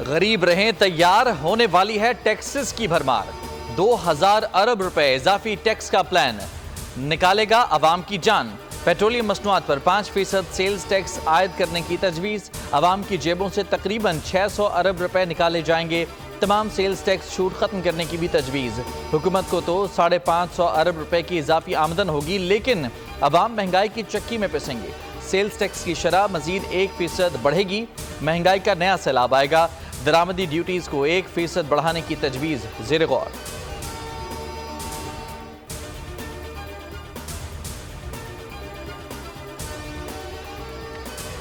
गरीब रहें तैयार, होने वाली है टैक्सेस की भरमार। 2000 अरब रुपए इजाफी टैक्स का प्लान निकालेगा अवाम की जान। पेट्रोलियम मसनूआत पर 5% सेल्स टैक्स आयद करने की तजवीज़। अवाम की जेबों से तकरीबन 600 अरब रुपए निकाले जाएंगे। तमाम सेल्स टैक्स छूट खत्म करने की भी तजवीज़। हुकूमत को तो 550 अरब रुपए की इजाफी आमदन होगी, लेकिन अवाम महंगाई की चक्की में पिसेंगे। सेल्स टैक्स की शरह मजीद 1% बढ़ेगी। महंगाई का नया सैलाब आएगा। दरामदी ड्यूटीज को 1% बढ़ाने की तजवीज़ ज़ेर गौर।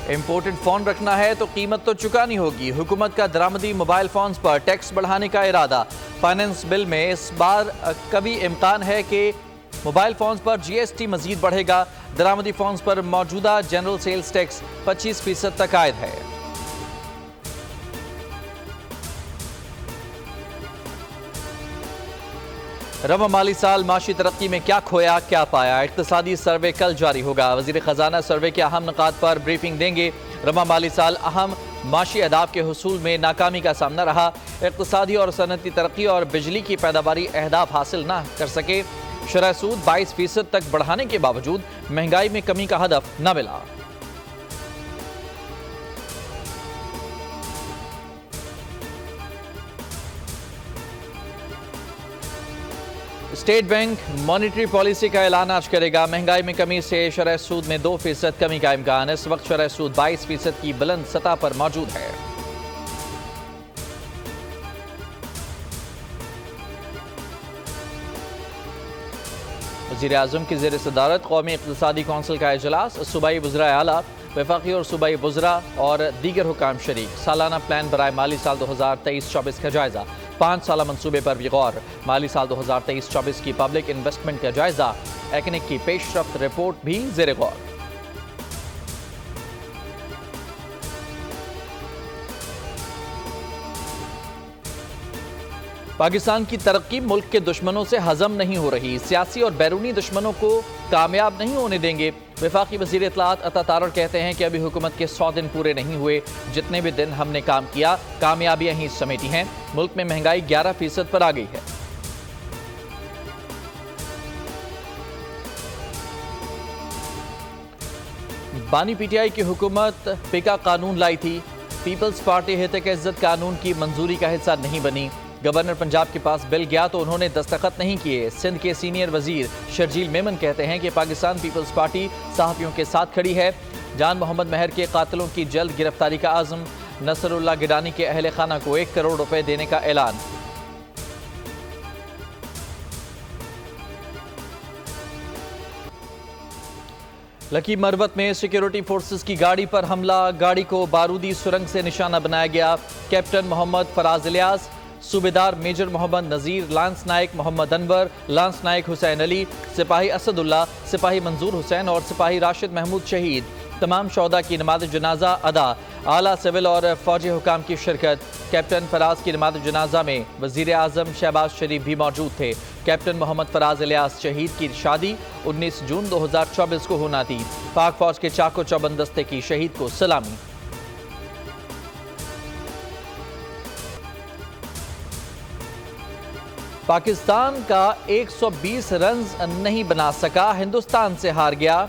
इंपोर्टेड फोन रखना है तो कीमत तो चुकानी होगी। हुकूमत का दरामदी मोबाइल फोन्स पर टैक्स बढ़ाने का इरादा। फाइनेंस बिल में इस बार कभी इम्कान है कि मोबाइल फोन्स पर GST मजीद बढ़ेगा। दरामदी फोन्स पर मौजूदा जनरल सेल्स टैक्स 25% तक आयद है। रवा माली साल माशी तरक्की में क्या खोया क्या पाया, इक्तिसादी सर्वे कल जारी होगा। वजीर खजाना सर्वे के अहम निकात पर ब्रीफिंग देंगे। रवा माली साल अहम माशी अहदाफ के हुसूल में नाकामी का सामना रहा। इक्तिसादी और सनती तरक्की और बिजली की पैदावारी अहदाफ हासिल न कर सके। शरह सूद 22% तक बढ़ाने के बावजूद महंगाई में कमी का हदफ न मिला। स्टेट बैंक मॉनेटरी पॉलिसी का ऐलान आज करेगा। महंगाई में कमी से शरह सूद में 2% कमी का इम्कान। इस वक्त शरह सूद 22% की बुलंद सतह पर मौजूद है। वज़ीर आज़म की ज़ेर सदारत कौमी इक़्तिसादी कौंसिल का इजलास। सूबाई वज़राए आला, वफाकी और सूबाई वज़रा और दीगर हुकाम शरीक। सालाना प्लान बराए माली साल 2023-24 का जायजा। 5 साला मंसूबे पर भी गौर। माली साल 2023-24 की पब्लिक इन्वेस्टमेंट का जायजा। एक्निक की पेशरफ्त रिपोर्ट भी ज़ेर गौर। पाकिस्तान की तरक्की मुल्क के दुश्मनों से हजम नहीं हो रही। सियासी और बैरूनी दुश्मनों को कामयाब नहीं होने देंगे। वफाकी वज़ीर इत्तलात अता तारड़ कहते हैं कि अभी हुकूमत के 100 दिन पूरे नहीं हुए। जितने भी दिन हमने काम किया, कामयाबियां ही समेटी हैं। मुल्क में महंगाई 11% पर आ गई है। बानी PTI की हुकूमत पिका कानून लाई थी। पीपल्स पार्टी हितक इज्जत कानून की मंजूरी का हिस्सा नहीं बनी। गवर्नर पंजाब के पास बिल गया तो उन्होंने दस्तखत नहीं किए। सिंध के सीनियर वजीर शर्जील मेमन कहते हैं कि पाकिस्तान पीपल्स पार्टी सहाफ़ियों के साथ खड़ी है। जान मोहम्मद महर के कातिलों की जल्द गिरफ्तारी का आज़म। नसरुल्लाह गिडानी के अहले खाना को 1 करोड़ रुपए देने का ऐलान। लकी मरवत में सिक्योरिटी फोर्सेस की गाड़ी पर हमला। गाड़ी को बारूदी सुरंग से निशाना बनाया गया। कैप्टन मोहम्मद फराज इलियास, सूबेदार मेजर मोहम्मद नज़ीर, लांस नायक मोहम्मद अनवर, लांस नायक हुसैन अली, सिपाही असदुल्ला, सिपाही मंजूर हुसैन और सिपाही राशिद महमूद शहीद। तमाम शोहदा की नमाज जनाजा अदा। आला सिविल और फौजी हुकाम की शिरकत। कैप्टन फराज की नमाज जनाजा में वज़ीर आज़म शहबाज शरीफ भी मौजूद थे। कैप्टन मोहम्मद फराज इलियास शहीद की शादी 19 जून 2024 को होना थी। पाक फौज के चाको चौबंद दस्ते की शहीद को सलामी। पाकिस्तान का 120 रन नहीं बना सका, हिंदुस्तान से हार गया।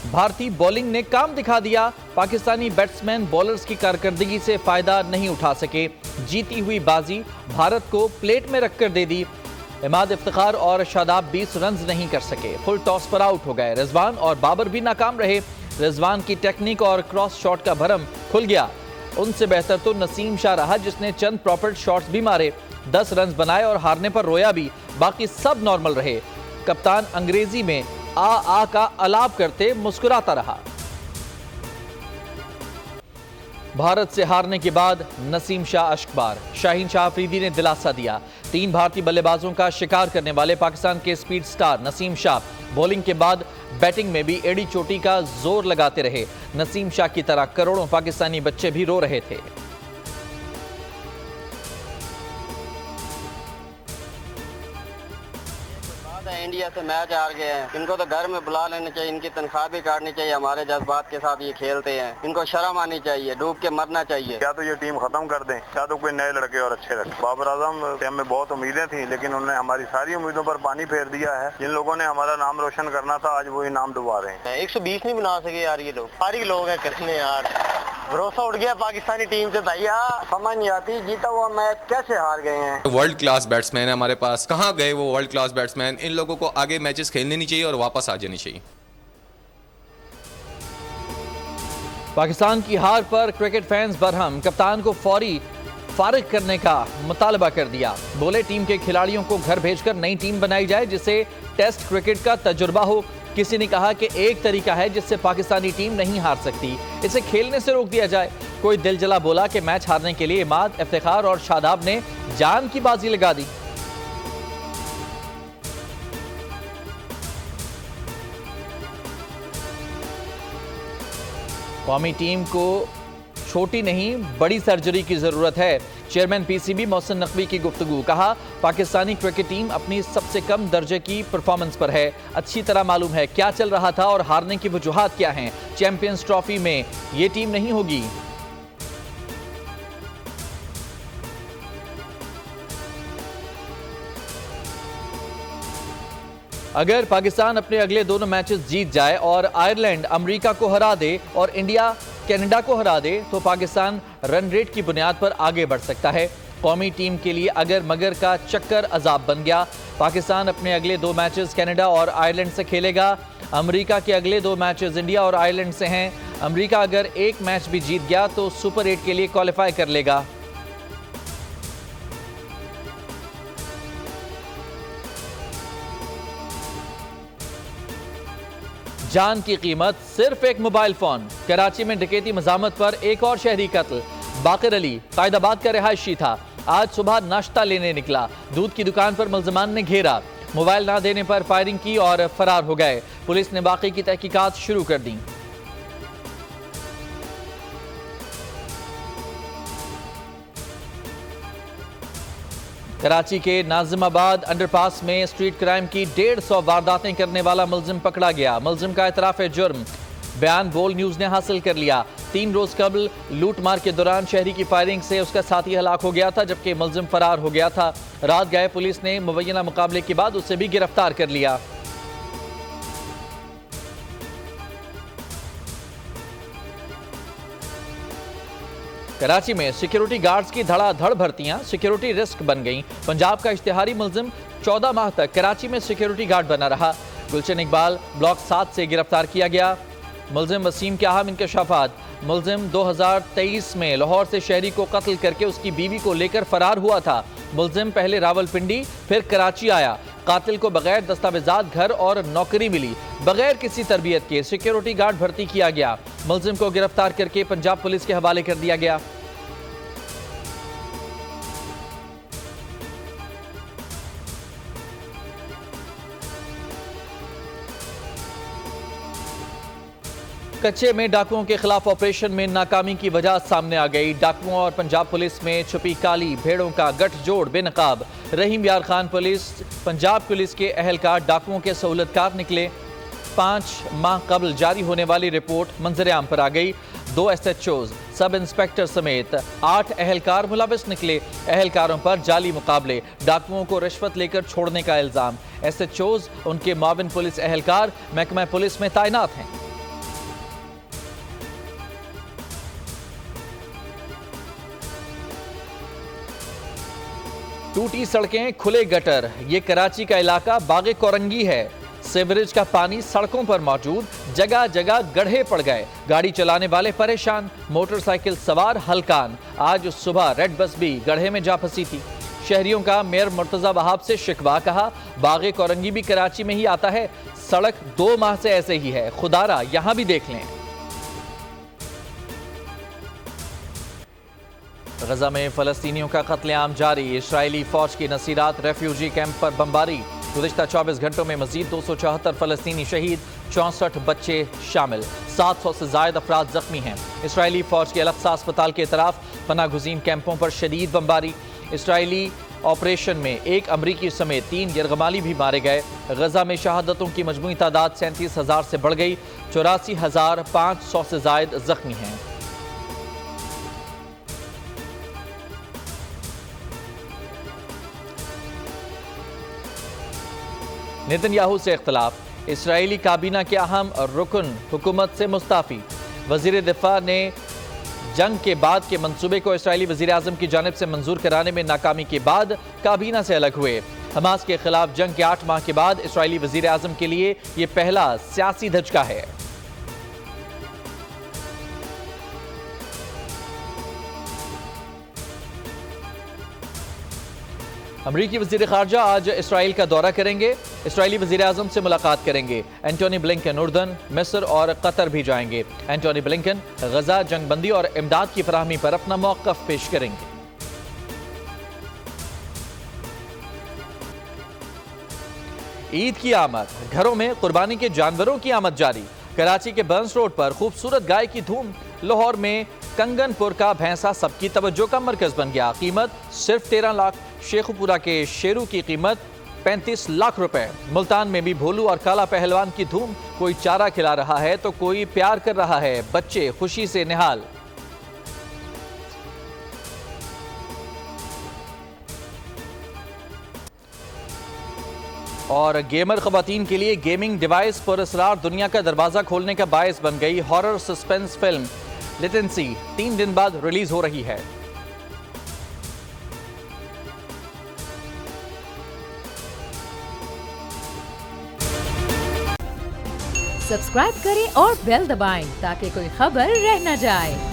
भारतीय बॉलिंग ने काम दिखा दिया। पाकिस्तानी बैट्समैन बॉलर्स की कारकर्दगी से फायदा नहीं उठा सके। जीती हुई बाजी भारत को प्लेट में रखकर दे दी। इमाद इफ्तिखार और शादाब 20 रन नहीं कर सके, फुल टॉस पर आउट हो गए। रिजवान और बाबर भी नाकाम रहे। रिजवान की टेक्निक और क्रॉस शॉट का भरम खुल गया। उनसे बेहतर तो नसीम शाह रहा, जिसने चंद प्रॉपर शॉट्स भी मारे। 10 रन बनाए और हारने पर रोया भी, बाकी सब नॉर्मल रहे। कप्तान अंग्रेजी में आ का अलाप करते मुस्कुराता रहा। भारत से हारने के बाद नसीम शाह अश्कबार। शाहीन शाह अफरीदी ने दिलासा दिया। 3 भारतीय बल्लेबाजों का शिकार करने वाले पाकिस्तान के speed star Naseem Shah bowling के बाद बैटिंग में भी एड़ी चोटी का जोर लगाते रहे। नसीम शाह की तरह करोड़ों पाकिस्तानी बच्चे भी रो रहे थे। इंडिया से मैच हार गए हैं। इनको तो घर में बुला लेना चाहिए, इनकी तनख्वाह भी काटनी चाहिए। हमारे जज्बात के साथ ये खेलते हैं, इनको शर्म आनी चाहिए, डूब के मरना चाहिए। या तो ये टीम खत्म कर दें या तो कोई नए लड़के और अच्छे रखें। बाबर आजम से हमें बहुत उम्मीदें थी, लेकिन उन्होंने हमारी सारी उम्मीदों पर पानी फेर दिया है। जिन लोगों ने हमारा नाम रोशन करना था, आज वो नाम डुबा रहे हैं। 120 नहीं बना सके यार ये लोग, सारी लोग हैं करने यार। भरोसा उठ गया पाकिस्तानी टीम से भैया, समझ नहीं आती जीता हुआ मैच कैसे हार गए हैं। वर्ल्ड क्लास बैट्समैन है हमारे पास, कहाँ गए वो वर्ल्ड क्लास बैट्समैन? इन लोगों को आगे मैचेस खेलने नहीं चाहिए और वापस आ जानी चाहिए। पाकिस्तान की हार पर क्रिकेट फैंस बरहम, कप्तान को फौरी फारिग करने का मुतालबा कर दिया। बोले टीम के खिलाड़ियों को घर भेजकर नई टीम बनाई जाए जिससे टेस्ट क्रिकेट का तजुर्बा हो। किसी ने कहा कि एक तरीका है जिससे पाकिस्तानी टीम नहीं हार सकती, इसे खेलने से रोक दिया जाए। कोई दिलजला बोला कि मैच हारने के लिए इमाद, इफ्तिखार और शादाब ने जान की बाजी लगा दी। कौमी टीम को छोटी नहीं बड़ी सर्जरी की जरूरत है। चेयरमैन पीसीबी मोहसिन नकवी की गुफ्तगू, कहा पाकिस्तानी क्रिकेट टीम अपनी सबसे कम दर्जे की परफॉर्मेंस पर है। अच्छी तरह मालूम है क्या चल रहा था और हारने की वजूहात क्या हैं। चैंपियंस ट्रॉफी में ये टीम नहीं होगी। अगर पाकिस्तान अपने अगले दोनों मैचेस जीत जाए और आयरलैंड अमेरिका को हरा दे और इंडिया कनाडा को हरा दे तो पाकिस्तान रन रेट की बुनियाद पर आगे बढ़ सकता है। कौमी टीम के लिए अगर मगर का चक्कर अजाब बन गया। पाकिस्तान अपने अगले 2 मैचेस कनाडा और आयरलैंड से खेलेगा। अमेरिका के अगले 2 मैचेस इंडिया और आयरलैंड से हैं। अमेरिका अगर एक मैच भी जीत गया तो सुपर 8 के लिए क्वालिफाई कर लेगा। जान की कीमत सिर्फ एक मोबाइल फोन। कराची में डकैती मजामत पर एक और शहरी कत्ल। बाकिर अली कायदाबाद का रिहायशी था, आज सुबह नाश्ता लेने निकला। दूध की दुकान पर मुल्जमान ने घेरा, मोबाइल ना देने पर फायरिंग की और फरार हो गए। पुलिस ने बाकी की तहकीकात शुरू कर दी। कराची के नाजिमाबाद अंडरपास में स्ट्रीट क्राइम की 150 वारदातें करने वाला मुल्जिम पकड़ा गया। मुल्जिम का इतराफ जुर्म बयान बोल न्यूज ने हासिल कर लिया। 3 रोज कबल लूटमार के दौरान शहरी की फायरिंग से उसका साथी हलाक हो गया था, जबकि मुल्जिम फरार हो गया था। रात गए पुलिस ने मुबैना मुकाबले के बाद उसे भी गिरफ्तार कर लिया। कराची में सिक्योरिटी गार्ड्स की धड़ाधड़ भर्तियां सिक्योरिटी रिस्क बन गईं। पंजाब का इश्तिहारी मुल्जिम 14 माह तक कराची में सिक्योरिटी गार्ड बना रहा। गुलशन इकबाल ब्लॉक 7 से गिरफ्तार किया गया। मुल्जिम वसीम के अहम इंकशाफात। मुल्जिम 2023 में लाहौर से शहरी को कत्ल करके उसकी बीवी को लेकर फरार हुआ था। मुल्जिम पहले रावलपिंडी फिर कराची आया। कातिल को बगैर दस्तावेजात घर और नौकरी मिली। बगैर किसी तरबियत के सिक्योरिटी गार्ड भर्ती किया गया। मुल्जिम को गिरफ्तार करके पंजाब पुलिस के हवाले कर दिया गया। कच्चे में डाकुओं के खिलाफ ऑपरेशन में नाकामी की वजह सामने आ गई। डाकुओं और पंजाब पुलिस में छुपी काली भेड़ों का गठजोड़ बेनकाब। रहीम यार खान पुलिस पंजाब पुलिस के अहलकार डाकुओं के सहूलतकार निकले। 5 माह कबल जारी होने वाली रिपोर्ट मंजर-ए-आम पर आ गई। 2 SHOs सब इंस्पेक्टर समेत 8 अहलकार मुलविस निकले। अहलकारों पर जाली मुकाबले, डाकुओं को रिश्वत लेकर छोड़ने का इल्जाम। SHOs उनके माविन पुलिस अहलकार महकमा पुलिस में तैनात हैं। टूटी सड़कें, खुले गटर, ये कराची का इलाका बागे कोरंगी है। सीवरेज का पानी सड़कों पर मौजूद, जगह जगह गड्ढे पड़ गए। गाड़ी चलाने वाले परेशान, मोटरसाइकिल सवार हलकान। आज सुबह रेड बस भी गड्ढे में जा फंसी थी। शहरियों का मेयर मुर्तजा वहाब से शिकवा, कहा बागे कोरंगी भी कराची में ही आता है, सड़क 2 माह से ऐसे ही है, खुदारा यहां भी देख लें। गजा में फलस्तीनियों का कत्लेआम जारी। इस्राएली फौज की नसीरात रेफ्यूजी कैंप पर बमबारी। गुज़िश्ता 24 घंटों में मजीद 274 फलस्तीनी शहीद, 64 बच्चे शामिल। 700 से ज्यादा अफराद जख्मी हैं। इस्राएली फौज के अल-अक्सा अस्पताल के तरफ पनाह गुज़ीन कैंपों पर शदीद बमबारी। इस्राएली ऑपरेशन में एक अमरीकी समेत 3 यरगमाली भी मारे गए। गजा में शहादतों की मजमूई तादाद 37,000 से बढ़ गई। 84,500 से ज्यादा जख्मी हैं। नेतन्याहू से इख्तलाफ। इसराइली काबीना के अहम रुकन हुकूमत से मुस्ताफी। वजीर दिफा ने जंग के बाद के मंसूबे को इसराइली वजीर आजम की जानिब से मंजूर कराने में नाकामी के बाद काबीना से अलग हुए। हमास के खिलाफ जंग के 8 माह के बाद इसराइली वजीर आजम के लिए यह पहला सियासी धचका है। अमरीकी वजीर खारजा आज इसराइल का दौरा करेंगे। इसराइली वजीर आजम से मुलाकात करेंगे। एंटोनी ब्लिंकन उर्दन, मिस्र और कतर भी जाएंगे। एंटोनी ब्लिंकन गजा, जंगबंदी और इमदाद की फराहमी पर अपना मौक़िफ़ पेश करेंगे। ईद की आमद, घरों में कुर्बानी के जानवरों की आमद जारी। कराची के बर्न्स रोड पर खूबसूरत गाय की धूम। लाहौर में कंगनपुर का भैंसा सबकी तवज्जो का मरकज बन गया। कीमत सिर्फ 13 लाख। शेखुपुरा के शेरू की कीमत 35 लाख रुपए। मुल्तान में भी भोलू और काला पहलवान की धूम। कोई चारा खिला रहा है तो कोई प्यार कर रहा है। बच्चे खुशी से निहाल। और गेमर खवातीन के लिए गेमिंग डिवाइस पुरअसरार दुनिया का दरवाजा खोलने का बायस बन गई। हॉरर सस्पेंस फिल्म लेटेंसी 3 दिन बाद रिलीज हो रही है। सब्सक्राइब करें और बेल दबाएं ताकि कोई खबर रह न जाए।